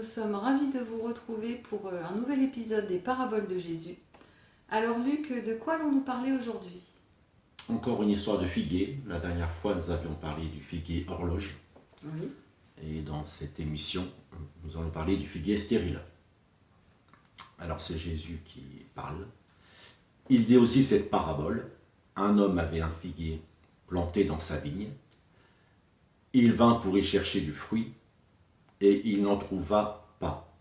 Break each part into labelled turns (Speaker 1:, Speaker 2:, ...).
Speaker 1: sommes ravis de vous retrouver pour un nouvel épisode des Paraboles de Jésus. Alors Luc, de quoi allons-nous parler aujourd'hui?
Speaker 2: Encore une histoire de figuier. La dernière fois, nous avions parlé du figuier horloge.
Speaker 1: Oui.
Speaker 2: Et dans cette émission, nous allons parler du figuier stérile. Alors c'est Jésus qui parle. Il dit aussi cette parabole. Un homme avait un figuier planté dans sa vigne. Il vint pour y chercher du fruit, et il n'en trouva pas.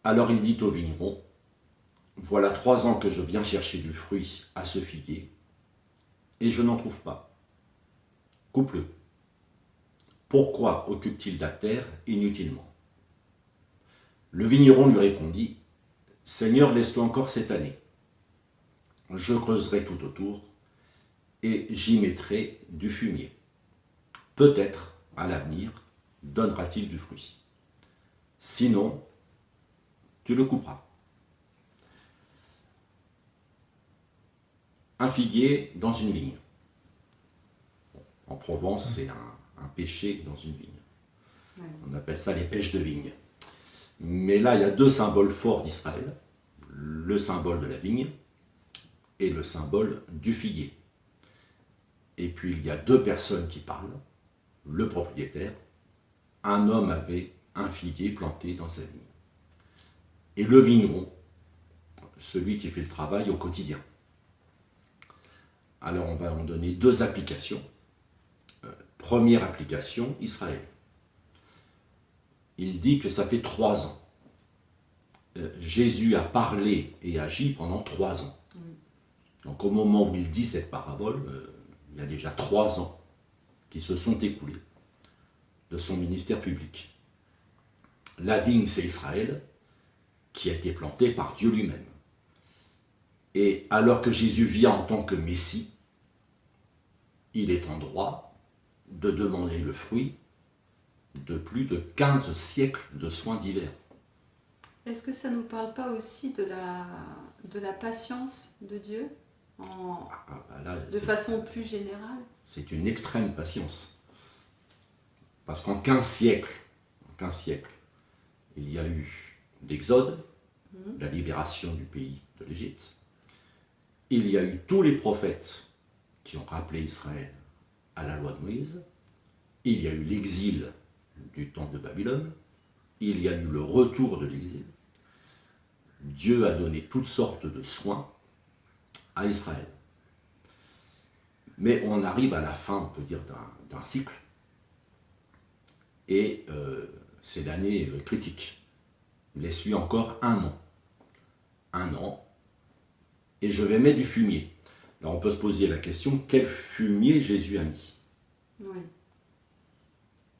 Speaker 2: Alors il dit au vigneron, voilà 3 ans que je viens chercher du fruit à ce figuier, et je n'en trouve pas. Coupe-le. Pourquoi occupe-t-il la terre inutilement? Le vigneron lui répondit, Seigneur, laisse-le encore cette année. Je creuserai tout autour, et j'y mettrai du fumier. Peut-être, à l'avenir, donnera-t-il du fruit. Sinon, tu le couperas. Un figuier dans une vigne. En Provence, c'est un pêcher dans une vigne.
Speaker 1: Ouais.
Speaker 2: On appelle ça les pêches de vigne. Mais là, il y a 2 symboles forts d'Israël. Le symbole de la vigne et le symbole du figuier. Et puis, il y a 2 personnes qui parlent. Le propriétaire, un homme avait un figuier planté dans sa vigne. Et le vigneron, celui qui fait le travail au quotidien. Alors on va en donner 2 applications. Première application, Israël. Il dit que ça fait 3 ans. Jésus a parlé et agi pendant 3 ans. Donc au moment où il dit cette parabole, il y a déjà 3 ans qui se sont écoulés de son ministère public. La vigne, c'est Israël, qui a été plantée par Dieu lui-même. Et alors que Jésus vient en tant que Messie, il est en droit de demander le fruit de plus de 15 siècles de soins divers.
Speaker 1: Est-ce que ça ne nous parle pas aussi de la patience de Dieu de façon plus générale?
Speaker 2: C'est une extrême patience. Parce qu'en 15 siècles, il y a eu l'Exode, la libération du pays de l'Égypte. Il y a eu tous les prophètes qui ont rappelé Israël à la loi de Moïse. Il y a eu l'exil du temps de Babylone. Il y a eu le retour de l'exil. Dieu a donné toutes sortes de soins à Israël. Mais on arrive à la fin, on peut dire, d'un cycle. Et c'est l'année critique. Il laisse lui encore 1 an. 1 an. Et je vais mettre du fumier. Alors on peut se poser la question, quel fumier Jésus a mis?
Speaker 1: Oui.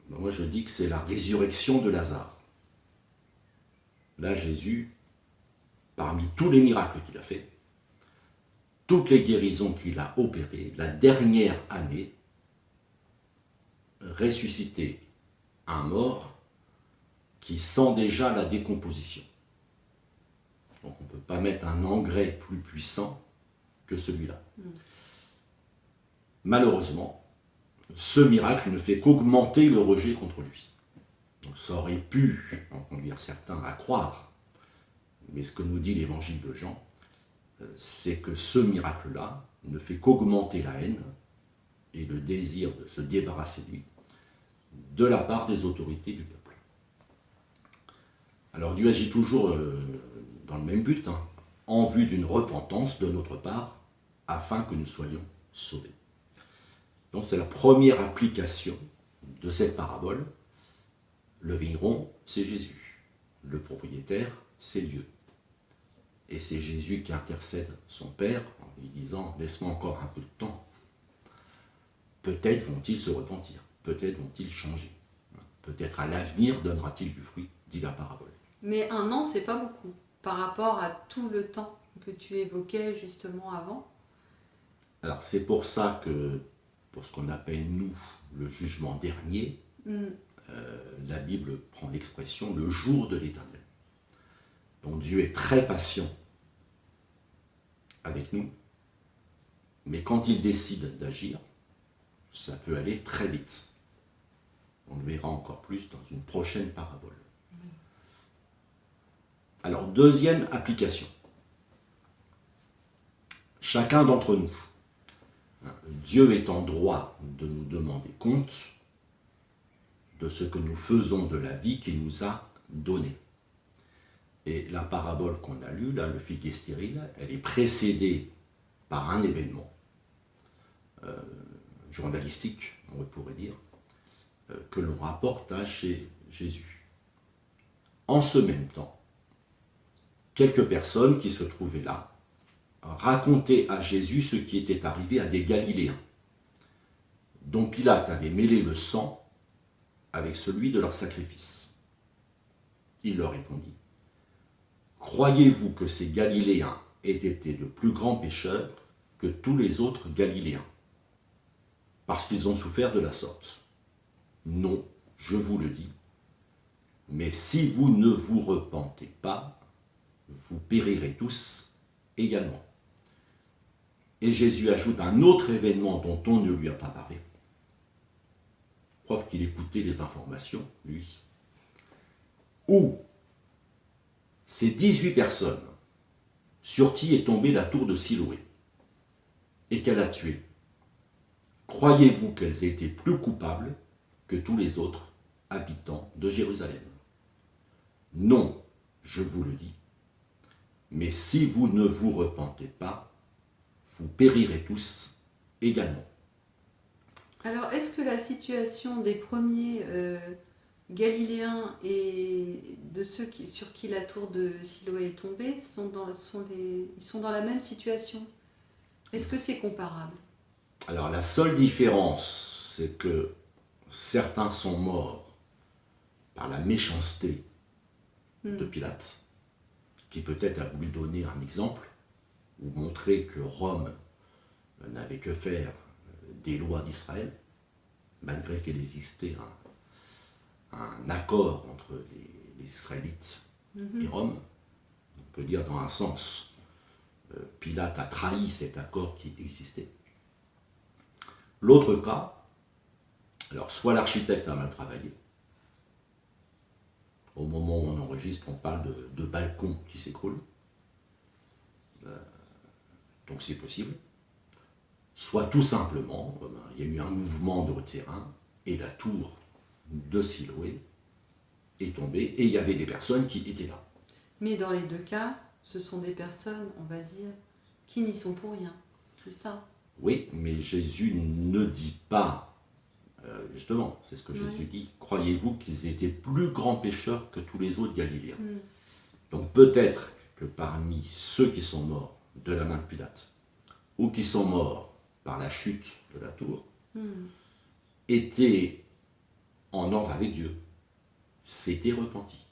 Speaker 2: Moi je dis que c'est la résurrection de Lazare. Là Jésus, parmi tous les miracles qu'il a fait, toutes les guérisons qu'il a opérées, la dernière année, ressusciter un mort qui sent déjà la décomposition. Donc on ne peut pas mettre un engrais plus puissant que celui-là. Malheureusement, ce miracle ne fait qu'augmenter le rejet contre lui. Donc ça aurait pu en conduire certains à croire, mais ce que nous dit l'évangile de Jean, c'est que ce miracle-là ne fait qu'augmenter la haine et le désir de se débarrasser de lui de la part des autorités du peuple. Alors Dieu agit toujours dans le même but, en vue d'une repentance de notre part, afin que nous soyons sauvés. Donc c'est la première application de cette parabole. Le vigneron, c'est Jésus. Le propriétaire, c'est Dieu. Et c'est Jésus qui intercède son Père en lui disant « Laisse-moi encore un peu de temps. Peut-être vont-ils se repentir. Peut-être vont-ils changer. Peut-être à l'avenir donnera-t-il du fruit, dit la parabole. »
Speaker 1: Mais 1 an, c'est pas beaucoup par rapport à tout le temps que tu évoquais justement avant.
Speaker 2: Alors c'est pour ça que, pour ce qu'on appelle nous le jugement dernier, la Bible prend l'expression le jour de l'Éternel. Donc Dieu est très patient avec nous, mais quand il décide d'agir, ça peut aller très vite. On le verra encore plus dans une prochaine parabole. Alors, deuxième application. Chacun d'entre nous, Dieu est en droit de nous demander compte de ce que nous faisons de la vie qu'il nous a donnée. Et la parabole qu'on a lue, là, le figuier stérile, elle est précédée par un événement journalistique, on pourrait dire, que l'on rapporte à chez Jésus. En ce même temps, quelques personnes qui se trouvaient là racontaient à Jésus ce qui était arrivé à des Galiléens, dont Pilate avait mêlé le sang avec celui de leur sacrifice. Il leur répondit: croyez-vous que ces Galiléens aient été de plus grands pécheurs que tous les autres Galiléens, parce qu'ils ont souffert de la sorte? Non, je vous le dis, mais si vous ne vous repentez pas, vous périrez tous également. Et Jésus ajoute un autre événement dont on ne lui a pas parlé. Preuve qu'il écoutait les informations, lui. Où ces 18 personnes sur qui est tombée la tour de Siloé et qu'elle a tué, croyez-vous qu'elles étaient plus coupables que tous les autres habitants de Jérusalem? Non, je vous le dis, mais si vous ne vous repentez pas, vous périrez tous également.
Speaker 1: Alors, est-ce que la situation des premiers Galiléens et de ceux sur qui la tour de Siloé est tombée, ils sont dans la même situation? Est-ce que c'est comparable?
Speaker 2: Alors, la seule différence, c'est que certains sont morts par la méchanceté de Pilate, qui peut-être a voulu donner un exemple ou montrer que Rome n'avait que faire des lois d'Israël, malgré qu'il existait un accord entre les Israélites et Rome. On peut dire dans un sens, Pilate a trahi cet accord qui existait. L'autre cas, alors soit l'architecte a mal travaillé, au moment où on enregistre, on parle de balcons qui s'écroulent, donc c'est possible. Soit tout simplement, il y a eu un mouvement de terrain et la tour de Siloé est tombée et il y avait des personnes qui étaient là.
Speaker 1: Mais dans les deux cas, ce sont des personnes, on va dire, qui n'y sont pour rien. C'est ça?
Speaker 2: Oui, mais Jésus ne dit pas, justement, c'est ce que Jésus dit, croyez-vous qu'ils étaient plus grands pécheurs que tous les autres Galiléens? Donc peut-être que parmi ceux qui sont morts de la main de Pilate, ou qui sont morts par la chute de la tour, étaient en ordre avec Dieu, s'étaient repentis.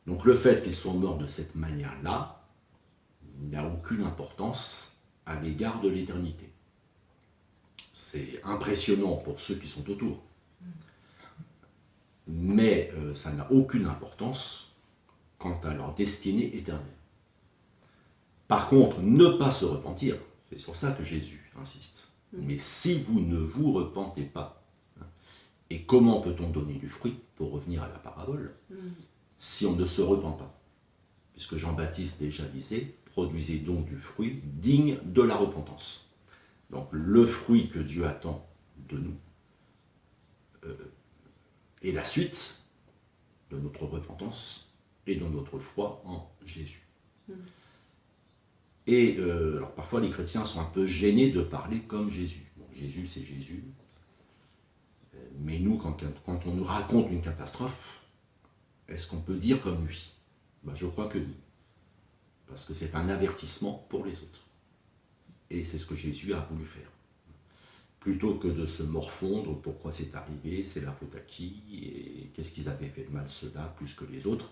Speaker 2: Donc le fait qu'ils soient morts de cette manière-là n'a aucune importance à l'égard de l'éternité. C'est impressionnant pour ceux qui sont autour, mais ça n'a aucune importance quant à leur destinée éternelle. Par contre, ne pas se repentir, c'est sur ça que Jésus insiste. Mais si vous ne vous repentez pas, et comment peut-on donner du fruit, pour revenir à la parabole, si on ne se repent pas? Puisque Jean-Baptiste déjà disait, produisez donc du fruit digne de la repentance. Donc le fruit que Dieu attend de nous est la suite de notre repentance et de notre foi en Jésus. Et alors parfois les chrétiens sont un peu gênés de parler comme Jésus. Bon, Jésus c'est Jésus, mais nous quand on nous raconte une catastrophe, est-ce qu'on peut dire comme lui? Je crois que oui, parce que c'est un avertissement pour les autres. Et c'est ce que Jésus a voulu faire. Plutôt que de se morfondre, pourquoi c'est arrivé, c'est la faute à qui, et qu'est-ce qu'ils avaient fait de mal ceux-là, plus que les autres.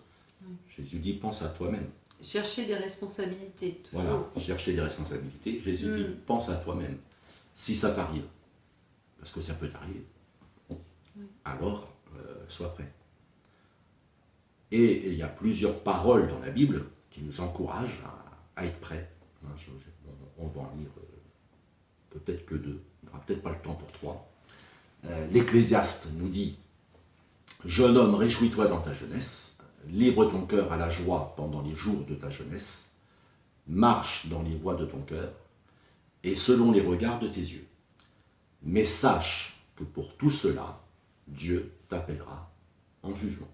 Speaker 2: Jésus dit, pense à toi-même.
Speaker 1: Chercher des responsabilités. Toujours.
Speaker 2: Voilà, chercher des responsabilités. Jésus dit, pense à toi-même. Si ça t'arrive, parce que ça peut t'arriver, alors sois prêt. Et il y a plusieurs paroles dans la Bible qui nous encouragent à être prêts. On va en lire peut-être que 2, il n'y aura peut-être pas le temps pour 3. L'Ecclésiaste nous dit « Jeune homme, réjouis-toi dans ta jeunesse, livre ton cœur à la joie pendant les jours de ta jeunesse, marche dans les voies de ton cœur, et selon les regards de tes yeux. Mais sache que pour tout cela, Dieu t'appellera en jugement.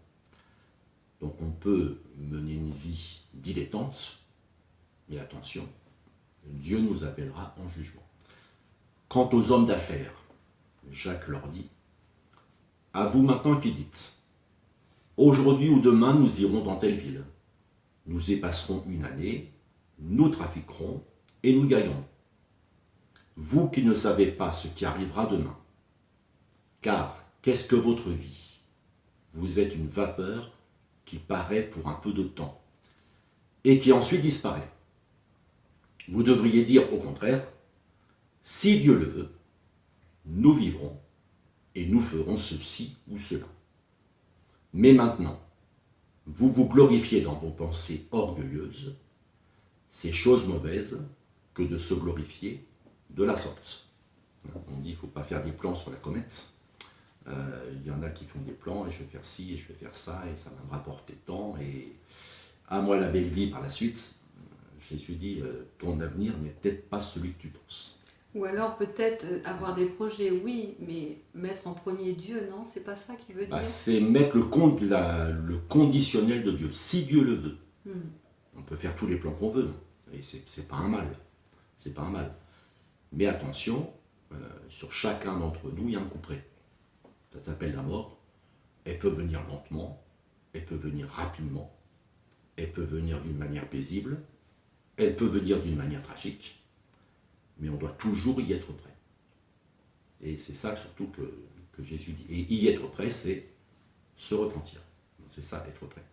Speaker 2: Donc on peut mener une vie dilettante, mais attention, Dieu nous appellera en jugement. Quant aux hommes d'affaires, Jacques leur dit, à vous maintenant qui dites, aujourd'hui ou demain nous irons dans telle ville, nous y passerons une année, nous trafiquerons et nous gagnerons. Vous qui ne savez pas ce qui arrivera demain, car qu'est-ce que votre vie? Vous êtes une vapeur qui paraît pour un peu de temps et qui ensuite disparaît. Vous devriez dire au contraire, si Dieu le veut, nous vivrons et nous ferons ceci ou cela. Mais maintenant, vous vous glorifiez dans vos pensées orgueilleuses, c'est chose mauvaise que de se glorifier de la sorte. On dit qu'il ne faut pas faire des plans sur la comète. Il y en a qui font des plans, et je vais faire ci, et je vais faire ça, et ça va me rapporter tant, et à moi la belle vie par la suite. Jésus dit, ton avenir n'est peut-être pas celui que tu penses.
Speaker 1: Ou alors peut-être avoir des projets, oui, mais mettre en premier Dieu, non? C'est pas ça qu'il veut dire?
Speaker 2: C'est mettre le conditionnel de Dieu, si Dieu le veut. On peut faire tous les plans qu'on veut, et c'est pas un mal. C'est pas un mal. Mais attention, sur chacun d'entre nous, il y a un couperet. Ça s'appelle la mort. Elle peut venir lentement, elle peut venir rapidement, elle peut venir d'une manière paisible, elle peut venir d'une manière tragique, mais on doit toujours y être prêt. Et c'est ça surtout que Jésus dit. Et y être prêt, c'est se repentir. C'est ça, être prêt.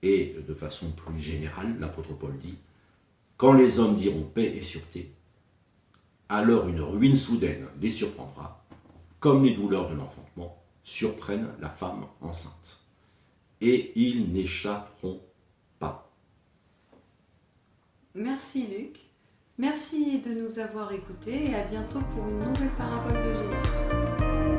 Speaker 2: Et de façon plus générale, l'apôtre Paul dit, quand les hommes diront paix et sûreté, alors une ruine soudaine les surprendra, comme les douleurs de l'enfantement surprennent la femme enceinte. Et ils n'échapperont pas.
Speaker 1: Merci Luc. Merci de nous avoir écoutés et à bientôt pour une nouvelle parabole de Jésus.